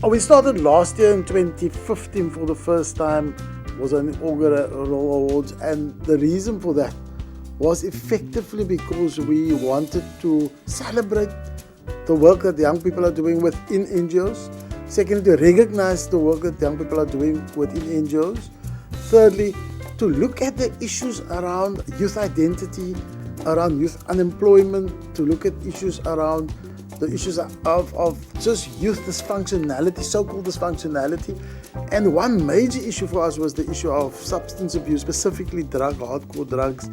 We started last year in 2015 for the first time, was an inaugural awards, and the reason for that was effectively because we wanted to celebrate the work that young people are doing within NGOs. Secondly, to recognize the work that young people are doing within NGOs. Thirdly, to look at the issues around youth identity, around youth unemployment, to look at issues around the issues of just youth dysfunctionality, so-called dysfunctionality. And one major issue for us was the issue of substance abuse, specifically hardcore drugs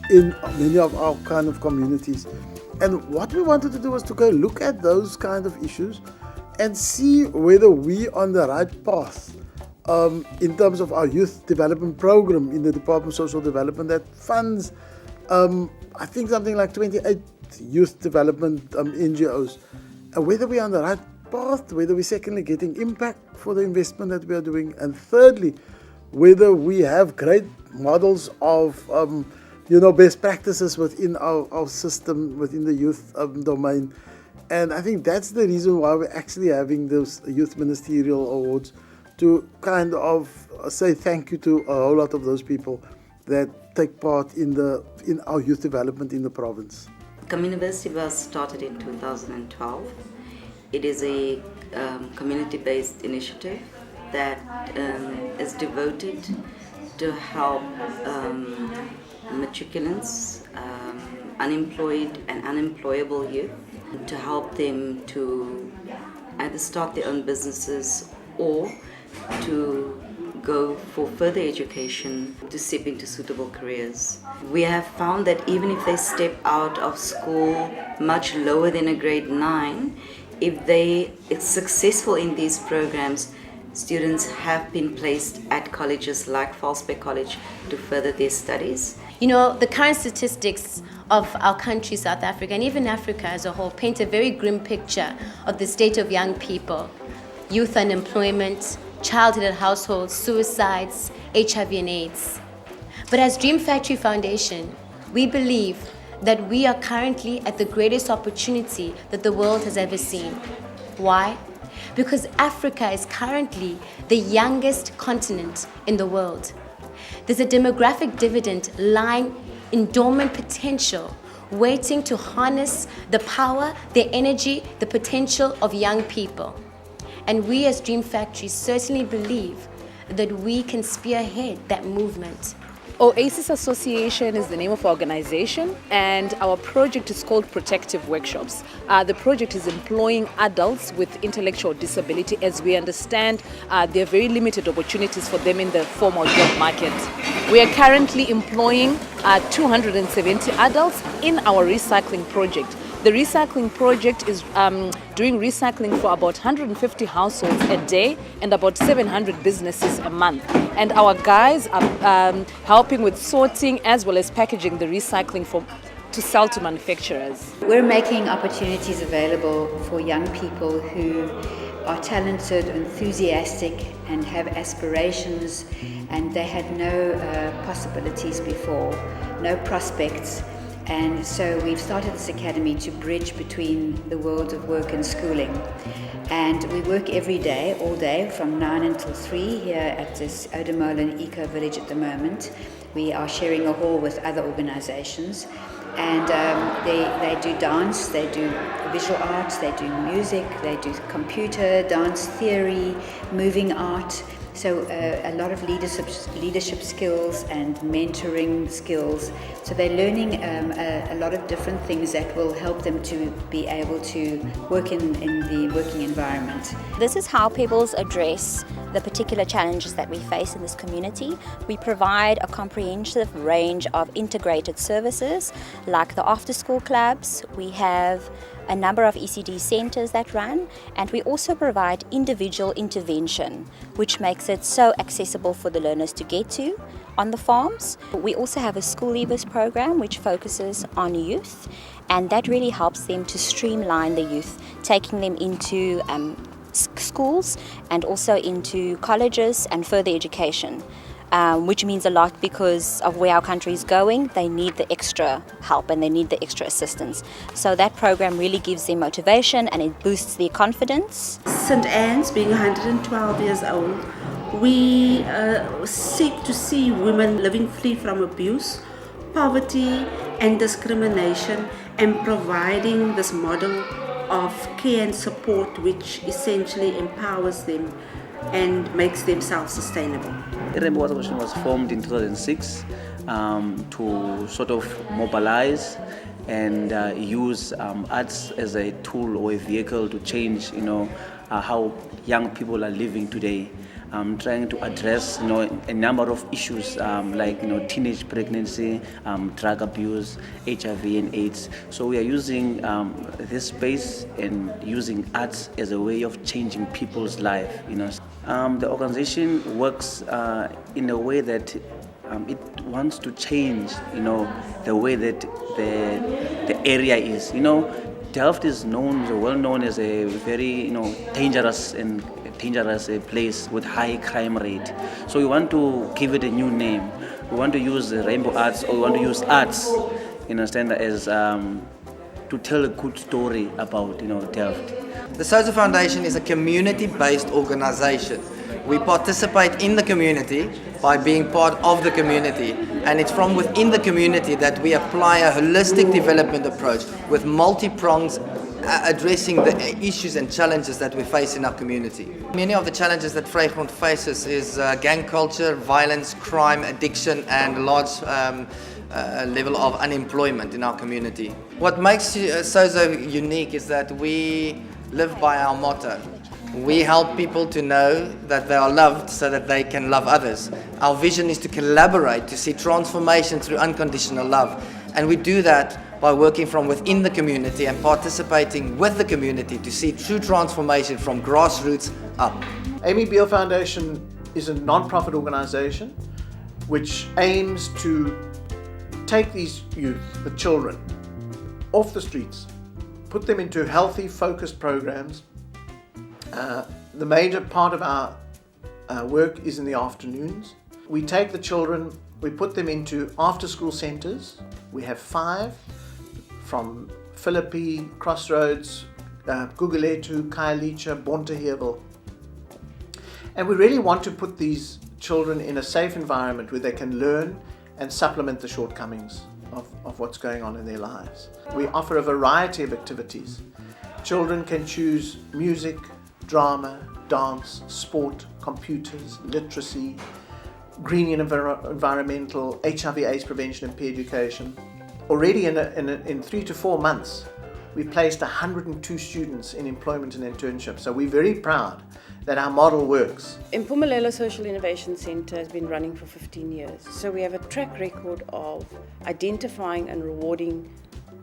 in many of our kind of communities. And what we wanted to do was to go look at those kind of issues and see whether we're on the right path in terms of our youth development program in the Department of Social Development that funds, I think something like 28 youth development NGOs, and whether we're on the right path, whether we're secondly getting impact for the investment that we are doing, and thirdly, whether we have great models of best practices within our system, within the youth domain. And I think that's the reason why we're actually having those Youth Ministerial Awards, to kind of say thank you to a whole lot of those people that take part in our youth development in the province. Cofounders was started in 2012. It is a community-based initiative that is devoted to help matriculants, unemployed and unemployable youth, to help them to either start their own businesses or to go for further education, to step into suitable careers. We have found that even if they step out of school much lower than a grade 9, if they are successful in these programs, students have been placed at colleges like Valsbeck College to further their studies. You know, the current statistics of our country, South Africa, and even Africa as a whole, paint a very grim picture of the state of young people. Youth unemployment, child-headed households, suicides, HIV and AIDS. But as Dream Factory Foundation, we believe that we are currently at the greatest opportunity that the world has ever seen. Why? Because Africa is currently the youngest continent in the world. There's a demographic dividend lying in dormant potential, waiting to harness the power, the energy, the potential of young people. And we as Dream Factory certainly believe that we can spearhead that movement. Oasis Association is the name of our organization, and our project is called Protective Workshops. The project is employing adults with intellectual disability, as we understand there are very limited opportunities for them in the formal job market. We are currently employing 270 adults in our recycling project. The recycling project is doing recycling for about 150 households a day and about 700 businesses a month. And our guys are helping with sorting as well as packaging the recycling to sell to manufacturers. We're making opportunities available for young people who are talented, enthusiastic, and have aspirations, and they had no possibilities before, no prospects. And so we've started this academy to bridge between the world of work and schooling. And we work every day, all day, from 9 until 3 here at this Odemolen Eco Village at the moment. We are sharing a hall with other organizations. And they do dance, they do visual arts, they do music, they do computer, dance theory, moving art. So a lot of leadership skills and mentoring skills. So they're learning a lot of different things that will help them to be able to work in the working environment. This is how pebbles address the particular challenges that we face in this community. We provide a comprehensive range of integrated services like the after-school clubs. We have a number of ECD centres that run, and we also provide individual intervention, which makes it so accessible for the learners to get to on the farms. We also have a school leavers program which focuses on youth, and that really helps them to streamline the youth, taking them into schools and also into colleges and further education. which means a lot because of where our country is going. They need the extra help and they need the extra assistance. So that program really gives them motivation and it boosts their confidence. St. Anne's, being 112 years old, we seek to see women living free from abuse, poverty and discrimination, and providing this model of care and support which essentially empowers them and makes them self-sustainable. The Rainbow Organization was formed in 2006 to sort of mobilize and use arts as a tool or a vehicle to change, how young people are living today. Trying to address, a number of issues like, teenage pregnancy, drug abuse, HIV and AIDS. So we are using this space and using arts as a way of changing people's life. The organization works in a way that it wants to change, the way that the area is. Delft is well known as a very, dangerous place with high crime rate. So we want to give it a new name. We want to use rainbow arts, or we want to use arts, as to tell a good story about, Delft. The Sozo Foundation is a community-based organization. We participate in the community by being part of the community, and it's from within the community that we apply a holistic development approach with multi-prongs addressing the issues and challenges that we face in our community. Many of the challenges that Vrygrond faces is gang culture, violence, crime, addiction and large level of unemployment in our community. What makes Sozo unique is that we live by our motto. We help people to know that they are loved so that they can love others. Our vision is to collaborate, to see transformation through unconditional love. And we do that by working from within the community and participating with the community to see true transformation from grassroots up. Amy Beale Foundation is a non-profit organization which aims to take these youth, the children, off the streets, put them into healthy, focused programs. The major part of our work is in the afternoons. We take the children, we put them into after-school centres. We have 5 from Philippi, Crossroads, Guguletu, Khayelitsha, Bonteheuwel. And we really want to put these children in a safe environment where they can learn and supplement the shortcomings of what's going on in their lives. We offer a variety of activities. Children can choose music, drama, dance, sport, computers, literacy, green and environmental, HIV/AIDS prevention and peer education. Already in 3 to 4 months, we placed 102 students in employment and internship. So we're very proud that our model works. Impumelelo Social Innovation Centre has been running for 15 years. So we have a track record of identifying and rewarding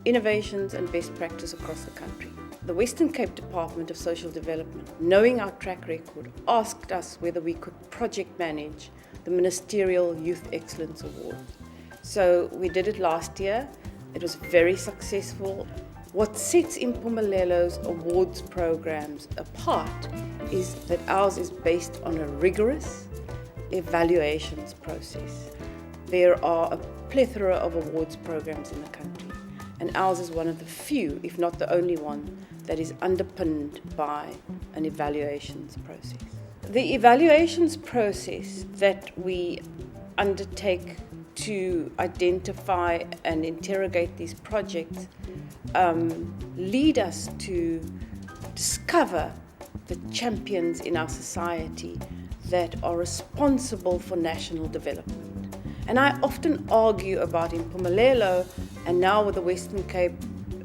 innovations and best practice across the country. The Western Cape Department of Social Development, knowing our track record, asked us whether we could project manage the Ministerial Youth Excellence Awards. So we did it last year. It was very successful. What sets Impumelelo's awards programs apart is that ours is based on a rigorous evaluations process. There are a plethora of awards programs in the country, and ours is one of the few, if not the only one, that is underpinned by an evaluations process. The evaluations process that we undertake to identify and interrogate these projects lead us to discover the champions in our society that are responsible for national development. And I often argue about Impumelelo and now with the Western Cape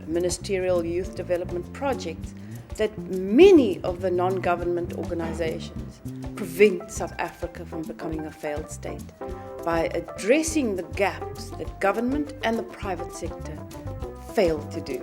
Ministerial Youth Development Project that many of the non-government organizations prevent South Africa from becoming a failed state by addressing the gaps that government and the private sector failed to do.